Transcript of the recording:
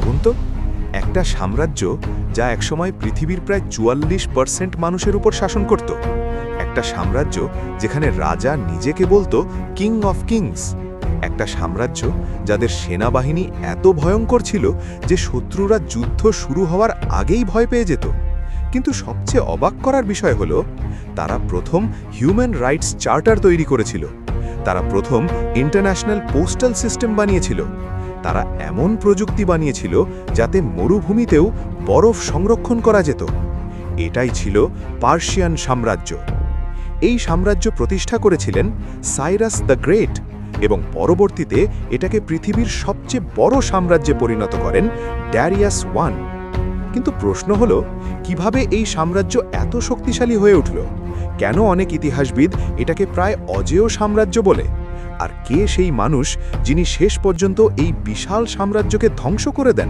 ভাবুন তো, একটা সাম্রাজ্য যা একসময় পৃথিবীর প্রায় ৪৪% মানুষের উপর শাসন করত, একটা সাম্রাজ্য যেখানে রাজা নিজেকে বলতো কিং অফ কিংস, একটা সাম্রাজ্য যাদের সেনাবাহিনী এত ভয়ঙ্কর ছিল যে শত্রুরা যুদ্ধ শুরু হওয়ার আগেই ভয় পেয়ে যেত। কিন্তু সবচেয়ে অবাক করার বিষয় হলো, তারা প্রথম হিউম্যান রাইটস চার্টার তৈরি করেছিল, তারা প্রথম ইন্টারন্যাশনাল পোস্টাল সিস্টেম বানিয়েছিল, তারা এমন প্রযুক্তি বানিয়েছিল যাতে মরুভূমিতেও বরফ সংরক্ষণ করা যেত। এটাই ছিল পার্সিয়ান সাম্রাজ্য। এই সাম্রাজ্য প্রতিষ্ঠা করেছিলেন সাইরাস দ্য গ্রেট, এবং পরবর্তীতে এটাকে পৃথিবীর সবচেয়ে বড় সাম্রাজ্যে পরিণত করেন ড্যারিয়াস ওয়ান। কিন্তু প্রশ্ন হলো, কিভাবে এই সাম্রাজ্য এত শক্তিশালী হয়ে উঠল? কেন অনেক ইতিহাসবিদ এটাকে প্রায় অজেয় সাম্রাজ্য বলে? আর কে সেই মানুষ যিনি শেষ পর্যন্ত এই বিশাল সাম্রাজ্যকে ধ্বংস করে দেন?